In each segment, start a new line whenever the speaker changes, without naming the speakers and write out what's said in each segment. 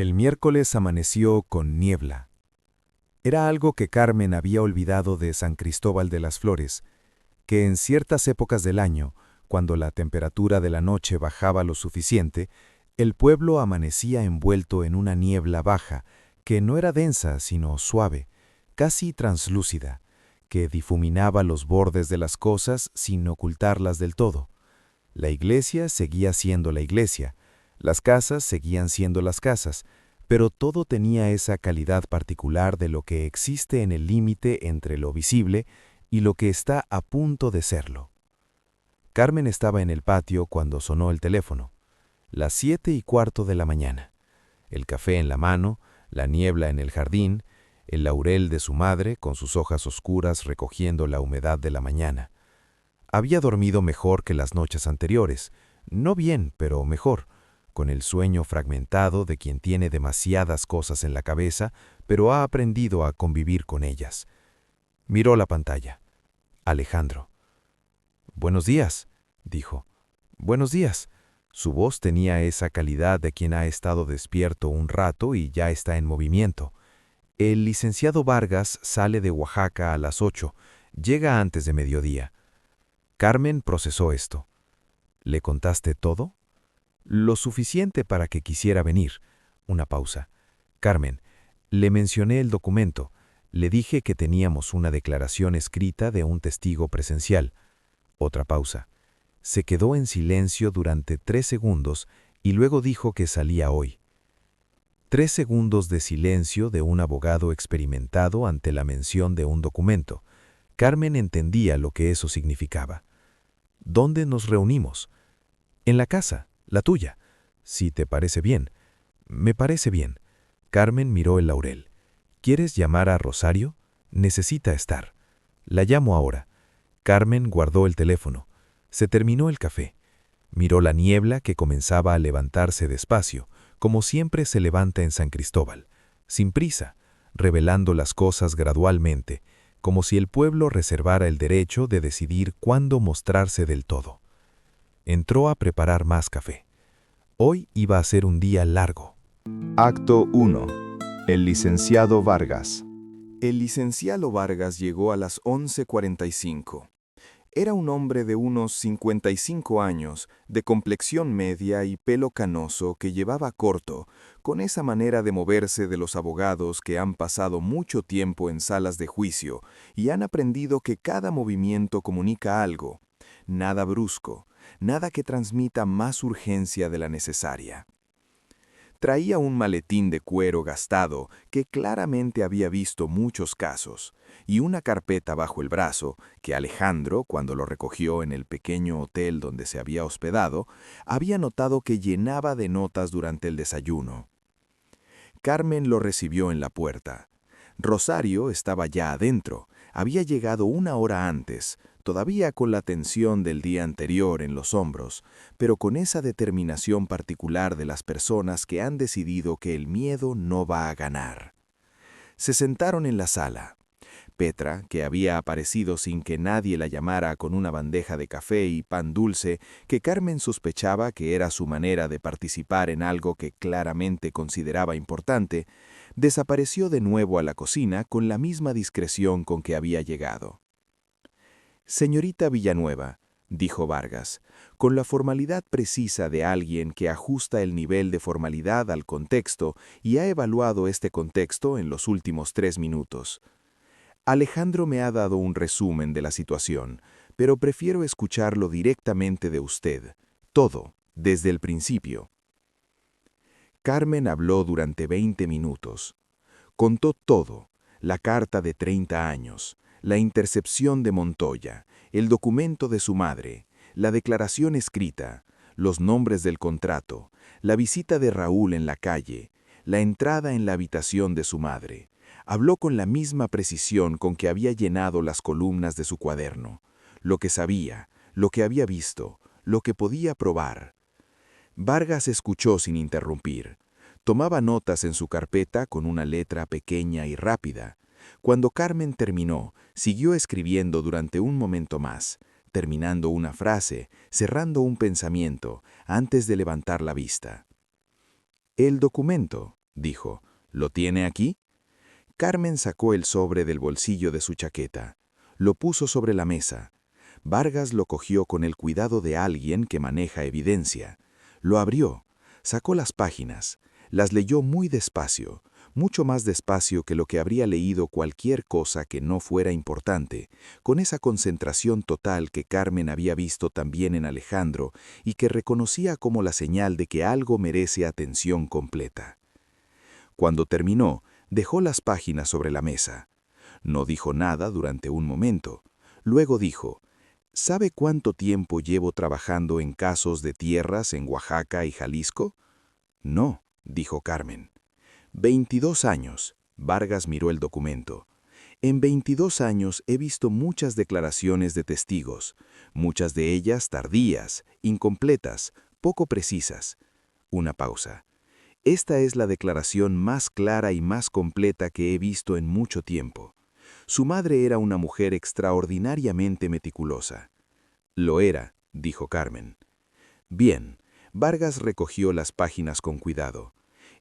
El miércoles amaneció con niebla. Era algo que Carmen había olvidado de San Cristóbal de las Flores, que en ciertas épocas del año, cuando la temperatura de la noche bajaba lo suficiente, el pueblo amanecía envuelto en una niebla baja, que no era densa sino suave, casi translúcida, que difuminaba los bordes de las cosas sin ocultarlas del todo. La iglesia seguía siendo la iglesia, las casas seguían siendo las casas, pero todo tenía esa calidad particular de lo que existe en el límite entre lo visible y lo que está a punto de serlo. Carmen estaba en el patio cuando sonó el teléfono. Las 7:15 de la mañana. El café en la mano, la niebla en el jardín, el laurel de su madre con sus hojas oscuras recogiendo la humedad de la mañana. Había dormido mejor que las noches anteriores, no bien, pero mejor, con el sueño fragmentado de quien tiene demasiadas cosas en la cabeza, pero ha aprendido a convivir con ellas. Miró la pantalla. Alejandro. «Buenos días», dijo. «Buenos días». Su voz tenía esa calidad de quien ha estado despierto un rato y ya está en movimiento. El licenciado Vargas sale de Oaxaca a las 8, llega antes de mediodía. Carmen procesó esto. ¿Le contaste todo? Lo suficiente para que quisiera venir. Una pausa. Carmen, le mencioné el documento. Le dije que teníamos una declaración escrita de un testigo presencial. Otra pausa. Se quedó en silencio durante 3 segundos y luego dijo que salía hoy. 3 segundos de silencio de un abogado experimentado ante la mención de un documento. Carmen entendía lo que eso significaba. ¿Dónde nos reunimos? En la casa, la tuya. Si te parece bien. Me parece bien. Carmen miró el laurel. ¿Quieres llamar a Rosario? Necesita estar. La llamo ahora. Carmen guardó el teléfono. Se terminó el café. Miró la niebla que comenzaba a levantarse despacio, como siempre se levanta en San Cristóbal, sin prisa, revelando las cosas gradualmente, como si el pueblo reservara el derecho de decidir cuándo mostrarse del todo. Entró a preparar más café. Hoy iba a ser un día largo.
Acto 1. El licenciado Vargas.
El licenciado Vargas llegó a las 11:45. Era un hombre de unos 55 años, de complexión media y pelo canoso que llevaba corto, con esa manera de moverse de los abogados que han pasado mucho tiempo en salas de juicio y han aprendido que cada movimiento comunica algo, nada brusco, nada que transmita más urgencia de la necesaria. Traía un maletín de cuero gastado que claramente había visto muchos casos, y una carpeta bajo el brazo que Alejandro, cuando lo recogió en el pequeño hotel donde se había hospedado, había notado que llenaba de notas durante el desayuno. Carmen lo recibió en la puerta. Rosario estaba ya adentro, había llegado 1 hora antes, todavía con la tensión del día anterior en los hombros, pero con esa determinación particular de las personas que han decidido que el miedo no va a ganar. Se sentaron en la sala. Petra, que había aparecido sin que nadie la llamara con una bandeja de café y pan dulce, que Carmen sospechaba que era su manera de participar en algo que claramente consideraba importante, desapareció de nuevo a la cocina con la misma discreción con que había llegado. «Señorita Villanueva», dijo Vargas, con la formalidad precisa de alguien que ajusta el nivel de formalidad al contexto y ha evaluado este contexto en los últimos 3 minutos. «Alejandro me ha dado un resumen de la situación, pero prefiero escucharlo directamente de usted, todo, desde el principio». Carmen habló durante 20 minutos. Contó todo, la carta de 30 años, la intercepción de Montoya, el documento de su madre, la declaración escrita, los nombres del contrato, la visita de Raúl en la calle, la entrada en la habitación de su madre. Habló con la misma precisión con que había llenado las columnas de su cuaderno, lo que sabía, lo que había visto, lo que podía probar. Vargas escuchó sin interrumpir. Tomaba notas en su carpeta con una letra pequeña y rápida. Cuando Carmen terminó, siguió escribiendo durante un momento más, terminando una frase, cerrando un pensamiento, antes de levantar la vista. «El documento», dijo. ¿Lo tiene aquí? Carmen sacó el sobre del bolsillo de su chaqueta. Lo puso sobre la mesa. Vargas lo cogió con el cuidado de alguien que maneja evidencia. Lo abrió, sacó las páginas, las leyó muy despacio, mucho más despacio que lo que habría leído cualquier cosa que no fuera importante, con esa concentración total que Carmen había visto también en Alejandro y que reconocía como la señal de que algo merece atención completa. Cuando terminó, dejó las páginas sobre la mesa. No dijo nada durante un momento. Luego dijo: ¿Sabe cuánto tiempo llevo trabajando en casos de tierras en Oaxaca y Jalisco? No, dijo Carmen. 22 años. Vargas miró el documento. En 22 años he visto muchas declaraciones de testigos, muchas de ellas tardías, incompletas, poco precisas. Una pausa. Esta es la declaración más clara y más completa que he visto en mucho tiempo. Su madre era una mujer extraordinariamente meticulosa. Lo era, dijo Carmen. Bien, Vargas recogió las páginas con cuidado.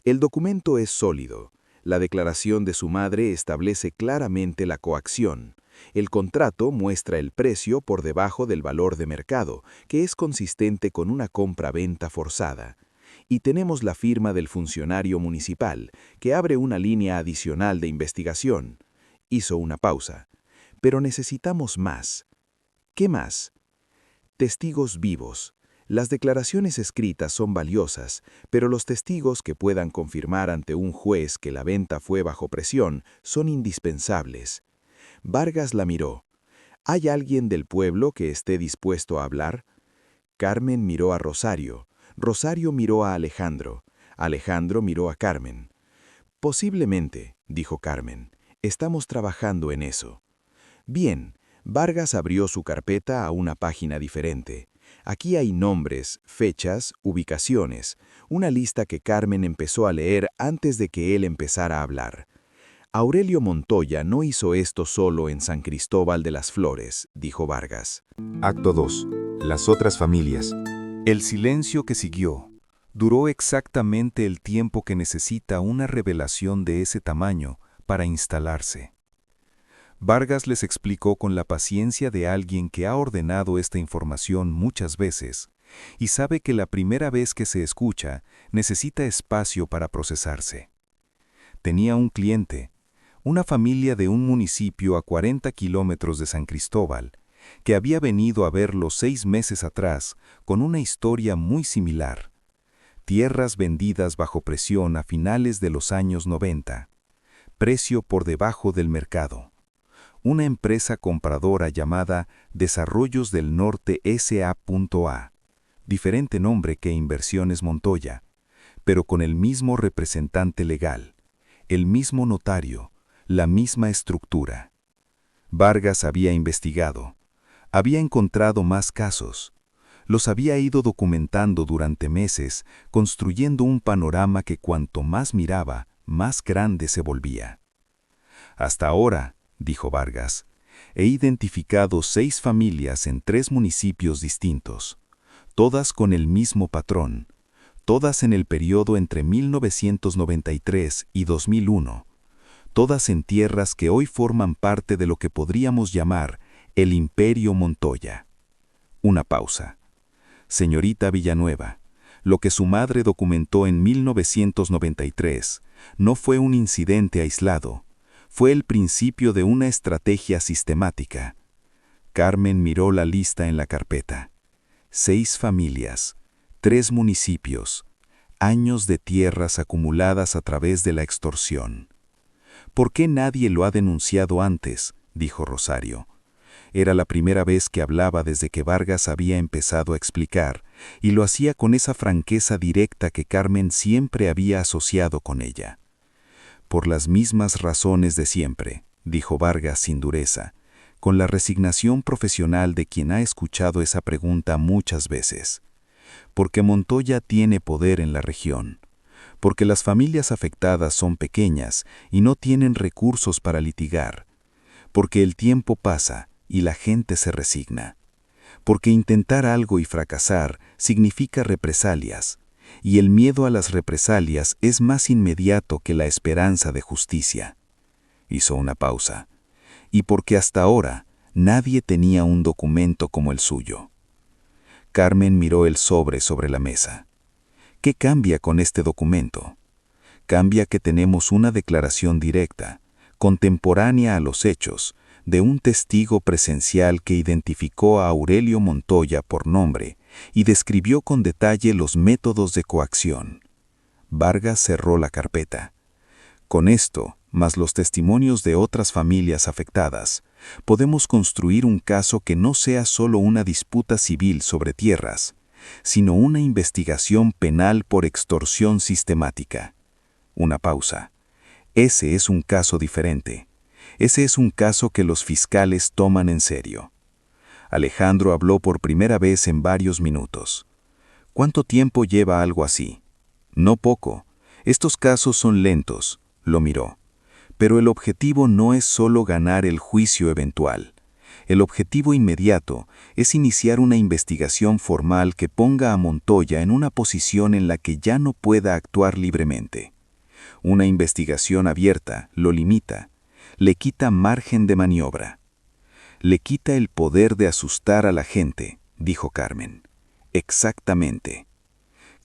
El documento es sólido. La declaración de su madre establece claramente la coacción. El contrato muestra el precio por debajo del valor de mercado, que es consistente con una compra-venta forzada. Y tenemos la firma del funcionario municipal, que abre una línea adicional de investigación. Hizo una pausa. Pero necesitamos más. ¿Qué más? Testigos vivos. Las declaraciones escritas son valiosas, pero los testigos que puedan confirmar ante un juez que la venta fue bajo presión son indispensables. Vargas la miró. ¿Hay alguien del pueblo que esté dispuesto a hablar? Carmen miró a Rosario. Rosario miró a Alejandro. Alejandro miró a Carmen. Posiblemente, dijo Carmen. Estamos trabajando en eso. Bien, Vargas abrió su carpeta a una página diferente. Aquí hay nombres, fechas, ubicaciones, una lista que Carmen empezó a leer antes de que él empezara a hablar. Aurelio Montoya no hizo esto solo en San Cristóbal de las Flores, dijo Vargas.
Acto 2. Las otras familias.
El silencio que siguió duró exactamente el tiempo que necesita una revelación de ese tamaño para instalarse. Vargas les explicó con la paciencia de alguien que ha ordenado esta información muchas veces y sabe que la primera vez que se escucha necesita espacio para procesarse. Tenía un cliente, una familia de un municipio a 40 kilómetros de San Cristóbal, que había venido a verlo 6 meses atrás con una historia muy similar. Tierras vendidas bajo presión a finales de los años 90. Precio por debajo del mercado. Una empresa compradora llamada Desarrollos del Norte S.A.A., diferente nombre que Inversiones Montoya, pero con el mismo representante legal, el mismo notario, la misma estructura. Vargas había investigado, había encontrado más casos, los había ido documentando durante meses, construyendo un panorama que cuanto más miraba, más grande se volvía. Hasta ahora, dijo Vargas, he identificado 6 familias en 3 municipios distintos, todas con el mismo patrón, todas en el periodo entre 1993 y 2001, todas en tierras que hoy forman parte de lo que podríamos llamar el Imperio Montoya. Una pausa. Señorita Villanueva, lo que su madre documentó en 1993 no fue un incidente aislado, fue el principio de una estrategia sistemática. Carmen miró la lista en la carpeta. 6 familias, 3 municipios, años de tierras acumuladas a través de la extorsión. ¿Por qué nadie lo ha denunciado antes?, dijo Rosario. Era la primera vez que hablaba desde que Vargas había empezado a explicar, y lo hacía con esa franqueza directa que Carmen siempre había asociado con ella. Por las mismas razones de siempre, dijo Vargas sin dureza, con la resignación profesional de quien ha escuchado esa pregunta muchas veces. Porque Montoya tiene poder en la región, porque las familias afectadas son pequeñas y no tienen recursos para litigar, porque el tiempo pasa y la gente se resigna, porque intentar algo y fracasar significa represalias,
y el miedo a las represalias es más inmediato que la esperanza de justicia. Hizo una pausa. Y porque hasta ahora nadie tenía un documento como el suyo. Carmen miró el sobre la mesa. ¿Qué cambia con este documento? Cambia que tenemos una declaración directa, contemporánea a los hechos, de un testigo presencial que identificó a Aurelio Montoya por nombre y describió con detalle los métodos de coacción. Vargas cerró la carpeta. Con esto, más los testimonios de otras familias afectadas, podemos construir un caso que no sea solo una disputa civil sobre tierras, sino una investigación penal por extorsión sistemática. Una pausa. Ese es un caso diferente. Ese es un caso que los fiscales toman en serio. Alejandro habló por primera vez en varios minutos. ¿Cuánto tiempo lleva algo así? No poco. Estos casos son lentos, lo miró. Pero el objetivo no es solo ganar el juicio eventual. El objetivo inmediato es iniciar una investigación formal que ponga a Montoya en una posición en la que ya no pueda actuar libremente. Una investigación abierta lo limita, le quita margen de maniobra. Le quita el poder de asustar a la gente, dijo Carmen. Exactamente.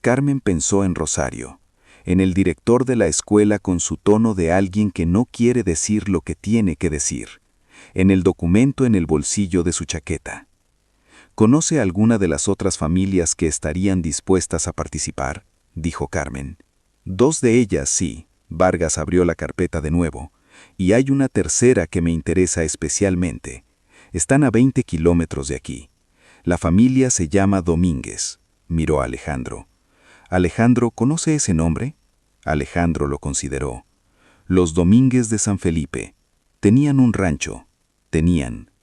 Carmen pensó en Rosario, en el director de la escuela con su tono de alguien que no quiere decir lo que tiene que decir, en el documento en el bolsillo de su chaqueta. ¿Conoce alguna de las otras familias que estarían dispuestas a participar?, dijo Carmen. Dos de ellas sí. Vargas abrió la carpeta de nuevo. Y hay una tercera que me interesa especialmente. Están a 20 kilómetros de aquí. La familia se llama Domínguez. Miró a Alejandro. ¿Alejandro conoce ese nombre? Alejandro lo consideró. Los Domínguez de San Felipe. Tenían un rancho.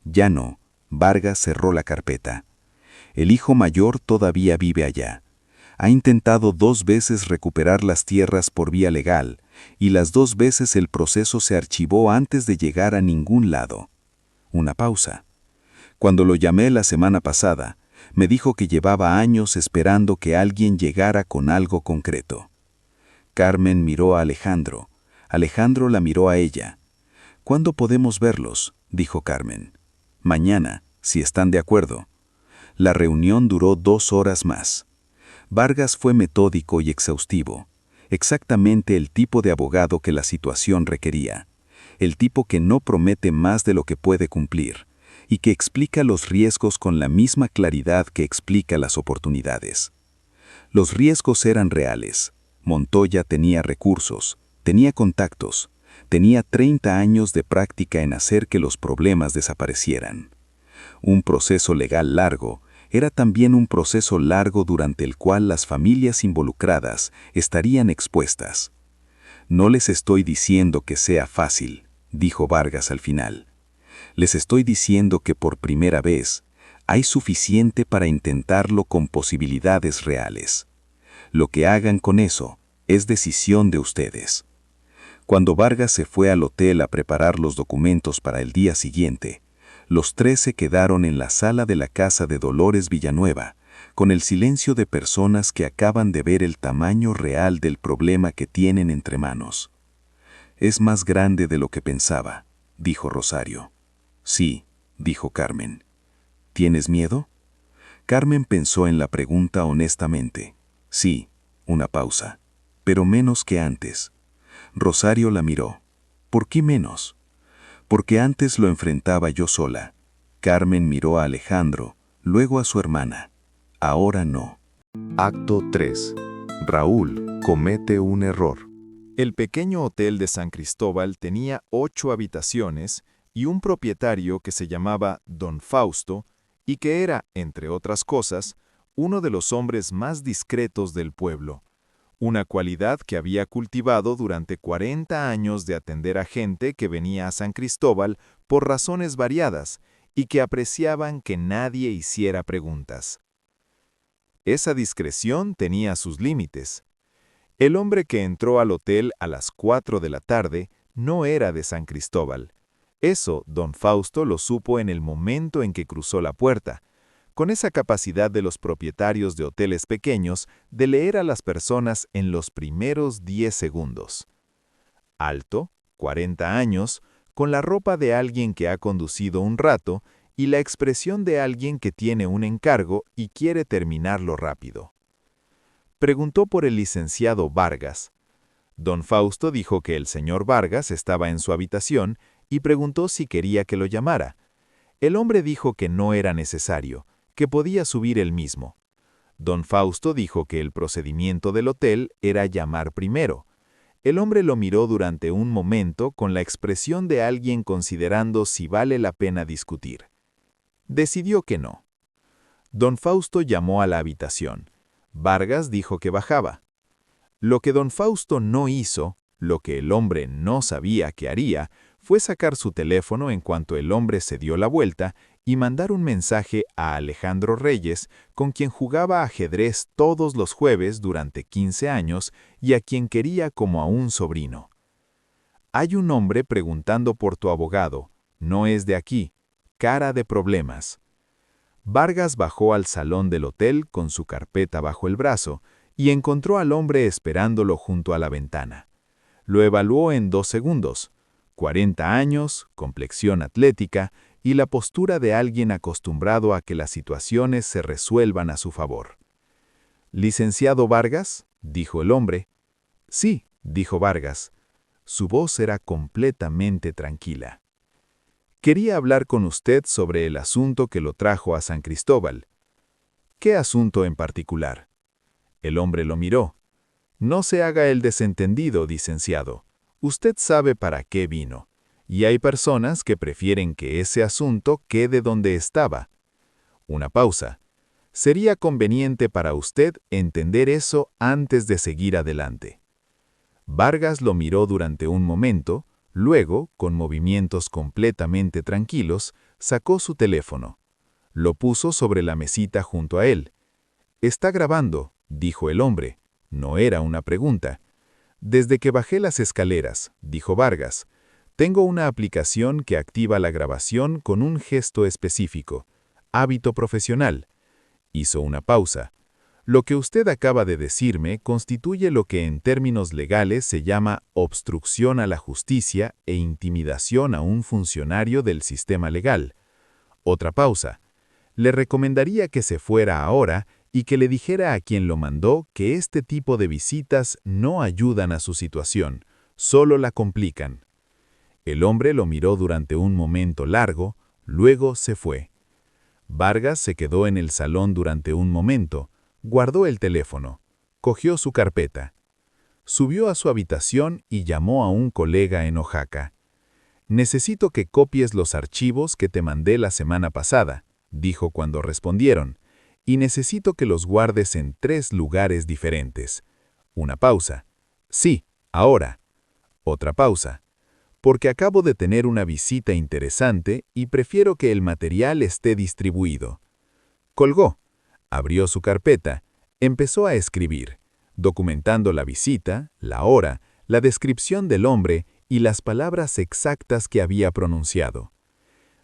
Ya no. Vargas cerró la carpeta. El hijo mayor todavía vive allá. Ha intentado 2 veces recuperar las tierras por vía legal, y las 2 veces el proceso se archivó antes de llegar a ningún lado. Una pausa. Cuando lo llamé la semana pasada, me dijo que llevaba años esperando que alguien llegara con algo concreto. Carmen miró a Alejandro. Alejandro la miró a ella. ¿Cuándo podemos verlos?, dijo Carmen. Mañana, si están de acuerdo. La reunión duró 2 horas más. Vargas fue metódico y exhaustivo. Exactamente el tipo de abogado que la situación requería. El tipo que no promete más de lo que puede cumplir, y que explica los riesgos con la misma claridad que explica las oportunidades. Los riesgos eran reales. Montoya tenía recursos, tenía contactos, tenía 30 años de práctica en hacer que los problemas desaparecieran. Un proceso legal largo era también un proceso largo durante el cual las familias involucradas estarían expuestas. No les estoy diciendo que sea fácil, dijo Vargas al final. Les estoy diciendo que por primera vez hay suficiente para intentarlo con posibilidades reales. Lo que hagan con eso es decisión de ustedes. Cuando Vargas se fue al hotel a preparar los documentos para el día siguiente, los 3 se quedaron en la sala de la casa de Dolores Villanueva, con el silencio de personas que acaban de ver el tamaño real del problema que tienen entre manos. Es más grande de lo que pensaba, dijo Rosario. Sí, dijo Carmen. ¿Tienes miedo? Carmen pensó en la pregunta honestamente. Sí, una pausa, pero menos que antes. Rosario la miró. ¿Por qué menos? Porque antes lo enfrentaba yo sola. Carmen miró a Alejandro, luego a su hermana. Ahora no.
Acto 3. Raúl comete un error.
El pequeño hotel de San Cristóbal tenía 8 habitaciones y un propietario que se llamaba Don Fausto y que era, entre otras cosas, uno de los hombres más discretos del pueblo. Una cualidad que había cultivado durante 40 años de atender a gente que venía a San Cristóbal por razones variadas y que apreciaban que nadie hiciera preguntas. Esa discreción tenía sus límites. El hombre que entró al hotel a las 4 de la tarde no era de San Cristóbal. Eso don Fausto lo supo en el momento en que cruzó la puerta, con esa capacidad de los propietarios de hoteles pequeños de leer a las personas en los primeros 10 segundos. Alto, 40 años, con la ropa de alguien que ha conducido un rato y la expresión de alguien que tiene un encargo y quiere terminarlo rápido. Preguntó por el licenciado Vargas. Don Fausto dijo que el señor Vargas estaba en su habitación y preguntó si quería que lo llamara. El hombre dijo que no era necesario, que podía subir él mismo. Don Fausto dijo que el procedimiento del hotel era llamar primero. El hombre lo miró durante un momento con la expresión de alguien considerando si vale la pena discutir. Decidió que no. Don Fausto llamó a la habitación. Vargas dijo que bajaba. Lo que don Fausto no hizo, lo que el hombre no sabía que haría, fue sacar su teléfono en cuanto el hombre se dio la vuelta y mandar un mensaje a Alejandro Reyes, con quien jugaba ajedrez todos los jueves durante 15 años y a quien quería como a un sobrino. Hay un hombre preguntando por tu abogado, no es de aquí, cara de problemas. Vargas bajó al salón del hotel con su carpeta bajo el brazo y encontró al hombre esperándolo junto a la ventana. Lo evaluó en 2 segundos. 40 años, complexión atlética y la postura de alguien acostumbrado a que las situaciones se resuelvan a su favor. «¿Licenciado Vargas?», dijo el hombre. «Sí», dijo Vargas. Su voz era completamente tranquila. «Quería hablar con usted sobre el asunto que lo trajo a San Cristóbal». «¿Qué asunto en particular?». El hombre lo miró. «No se haga el desentendido, licenciado. Usted sabe para qué vino, y hay personas que prefieren que ese asunto quede donde estaba». Una pausa. «Sería conveniente para usted entender eso antes de seguir adelante». Vargas lo miró durante un momento, luego, con movimientos completamente tranquilos, sacó su teléfono. Lo puso sobre la mesita junto a él. «Está grabando», dijo el hombre. No era una pregunta. «Desde que bajé las escaleras», dijo Vargas, «tengo una aplicación que activa la grabación con un gesto específico. Hábito profesional». Hizo una pausa. «Lo que usted acaba de decirme constituye lo que en términos legales se llama obstrucción a la justicia e intimidación a un funcionario del sistema legal». Otra pausa. «Le recomendaría que se fuera ahora y que le dijera a quien lo mandó que este tipo de visitas no ayudan a su situación, solo la complican». El hombre lo miró durante un momento largo, luego se fue. Vargas se quedó en el salón durante un momento, guardó el teléfono, cogió su carpeta. Subió a su habitación y llamó a un colega en Oaxaca. «Necesito que copies los archivos que te mandé la semana pasada», dijo cuando respondieron, «y necesito que los guardes en 3 lugares diferentes». Una pausa. «Sí, ahora». Otra pausa. «Porque acabo de tener una visita interesante y prefiero que el material esté distribuido». Colgó. Abrió su carpeta. Empezó a escribir, documentando la visita, la hora, la descripción del hombre y las palabras exactas que había pronunciado.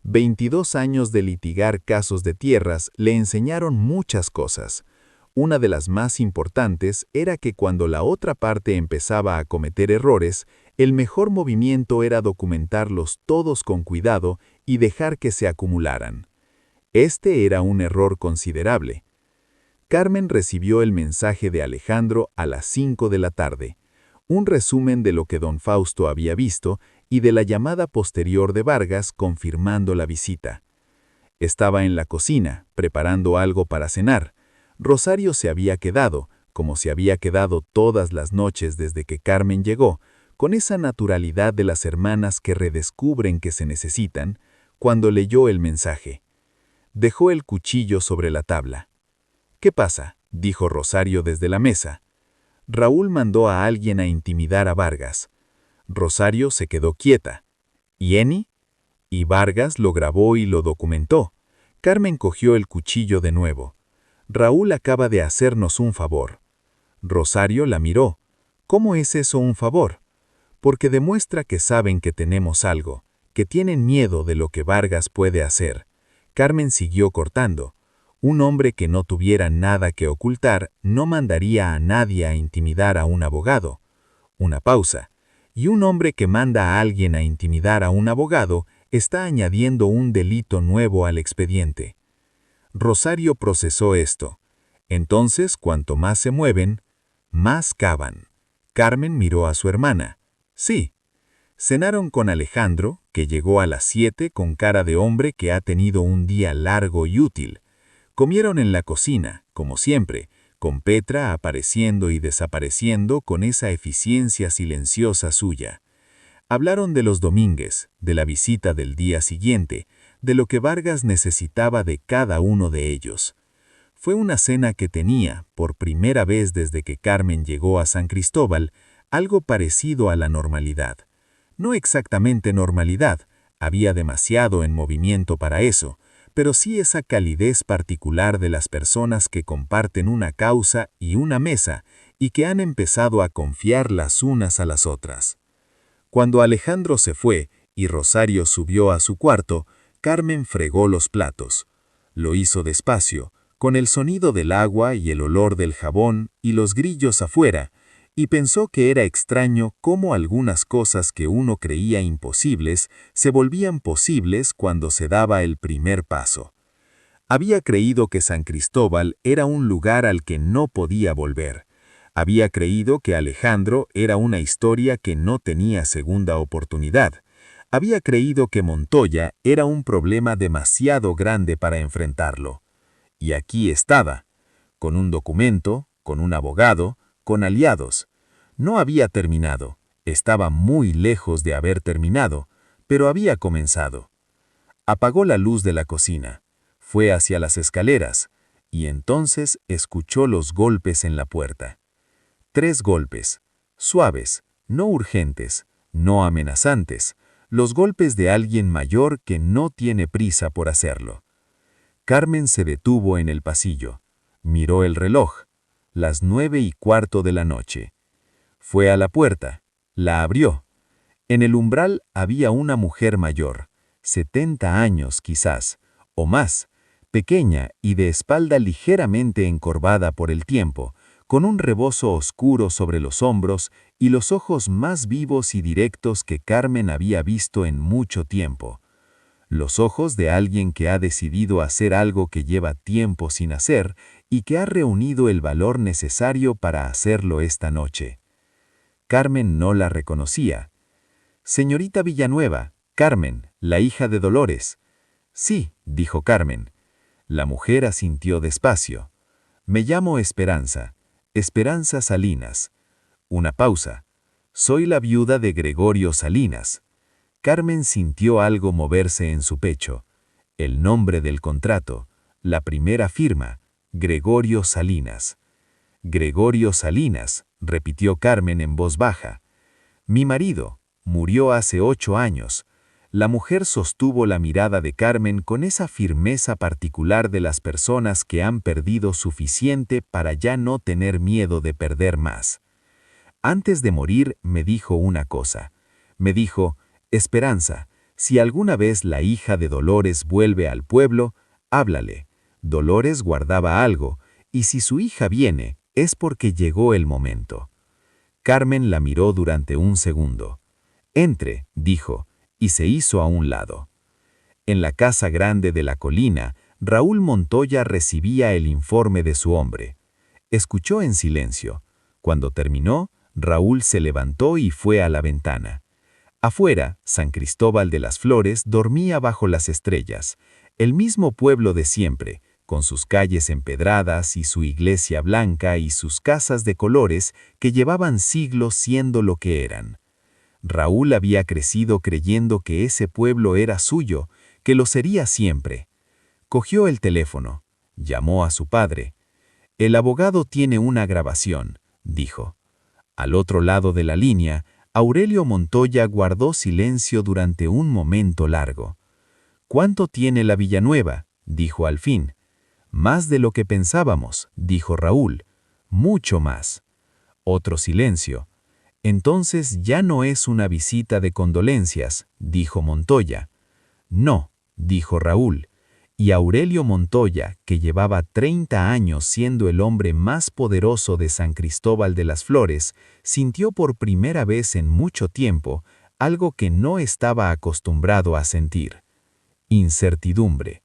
22 años de litigar casos de tierras le enseñaron muchas cosas. Una de las más importantes era que cuando la otra parte empezaba a cometer errores, el mejor movimiento era documentarlos todos con cuidado y dejar que se acumularan. Este era un error considerable. Carmen recibió el mensaje de Alejandro a las 5 de la tarde, un resumen de lo que don Fausto había visto y de la llamada posterior de Vargas confirmando la visita. Estaba en la cocina, preparando algo para cenar. Rosario se había quedado, como se había quedado todas las noches desde que Carmen llegó, con esa naturalidad de las hermanas que redescubren que se necesitan, cuando leyó el mensaje. Dejó el cuchillo sobre la tabla. «¿Qué pasa?», dijo Rosario desde la mesa. «Raúl mandó a alguien a intimidar a Vargas». Rosario se quedó quieta. «¿Y Eni?». Y Vargas lo grabó y lo documentó. Carmen cogió el cuchillo de nuevo. «Raúl acaba de hacernos un favor». Rosario la miró. «¿Cómo es eso un favor?». «Porque demuestra que saben que tenemos algo, que tienen miedo de lo que Vargas puede hacer». Carmen siguió cortando.
Un hombre que no tuviera nada que ocultar no mandaría a nadie a intimidar a un abogado. Una pausa. Y un hombre que manda a alguien a intimidar a un abogado está añadiendo un delito nuevo al expediente. Rosario procesó esto. Entonces, cuanto más se mueven, más cavan. Carmen miró a su hermana. Sí. Cenaron con Alejandro, que llegó a las 7 con cara de hombre que ha tenido un día largo y útil. Comieron en la cocina, como siempre, con Petra apareciendo y desapareciendo con esa eficiencia silenciosa suya. Hablaron de los Domínguez, de la visita del día siguiente, de lo que Vargas necesitaba de cada uno de ellos. Fue una cena que tenía, por primera vez desde que Carmen llegó a San Cristóbal, algo parecido a la normalidad. No exactamente normalidad, había demasiado en movimiento para eso, pero sí esa calidez particular de las personas que comparten una causa y una mesa y que han empezado a confiar las unas a las otras. Cuando Alejandro se fue y Rosario subió a su cuarto, Carmen fregó los platos. Lo hizo despacio, con el sonido del agua y el olor del jabón y los grillos afuera, y pensó que era extraño cómo algunas cosas que uno creía imposibles se volvían posibles cuando se daba el primer paso. Había creído que San Cristóbal era un lugar al que no podía volver. Había creído que Alejandro era una historia que no tenía segunda oportunidad. Había creído que Montoya era un problema demasiado grande para enfrentarlo. Y aquí estaba, con un documento, con un abogado, con aliados. No había terminado, estaba muy lejos de haber terminado, pero había comenzado. Apagó la luz de la cocina, fue hacia las escaleras, y entonces escuchó los golpes en la puerta. 3 golpes, suaves, no urgentes, no amenazantes, los golpes de alguien mayor que no tiene prisa por hacerlo. Carmen se detuvo en el pasillo, miró el reloj, las 9:15 de la noche. Fue a la puerta, la abrió. En el umbral había una mujer mayor, 70 años quizás, o más, pequeña y de espalda ligeramente encorvada por el tiempo, con un rebozo oscuro sobre los hombros y los ojos más vivos y directos que Carmen había visto en mucho tiempo. Los ojos de alguien que ha decidido hacer algo que lleva tiempo sin hacer y que ha reunido el valor necesario para hacerlo esta noche. Carmen no la reconocía. «Señorita Villanueva, Carmen, la hija de Dolores». «Sí», dijo Carmen. La mujer asintió despacio. «Me llamo Esperanza, Esperanza Salinas». Una pausa. «Soy la viuda de Gregorio Salinas». Carmen sintió algo moverse en su pecho. El nombre del contrato, la primera firma, Gregorio Salinas. «Gregorio Salinas», repitió Carmen en voz baja. «Mi marido murió hace 8 años». La mujer sostuvo la mirada de Carmen con esa firmeza particular de las personas que han perdido suficiente para ya no tener miedo de perder más. «Antes de morir me dijo una cosa. Me dijo, Esperanza, si alguna vez la hija de Dolores vuelve al pueblo, háblale. Dolores guardaba algo, y si su hija viene, es porque llegó el momento». Carmen la miró durante un segundo. «Entre», dijo, y se hizo a un lado. En la casa grande de la colina, Raúl Montoya recibía el informe de su hombre. Escuchó en silencio. Cuando terminó, Raúl se levantó y fue a la ventana. Afuera, San Cristóbal de las Flores dormía bajo las estrellas, el mismo pueblo de siempre, con sus calles empedradas y su iglesia blanca y sus casas de colores que llevaban siglos siendo lo que eran. Raúl había crecido creyendo que ese pueblo era suyo, que lo sería siempre. Cogió el teléfono, llamó a su padre. «El abogado tiene una grabación», dijo. Al otro lado de la línea, Aurelio Montoya guardó silencio durante un momento largo. «¿Cuánto tiene la Villanueva?», dijo al fin. «Más de lo que pensábamos», dijo Raúl. «Mucho más». Otro silencio. «Entonces ya no es una visita de condolencias», dijo Montoya. «No», dijo Raúl. Y Aurelio Montoya, que llevaba 30 años siendo el hombre más poderoso de San Cristóbal de las Flores, sintió por primera vez en mucho tiempo algo que no estaba acostumbrado a sentir: incertidumbre.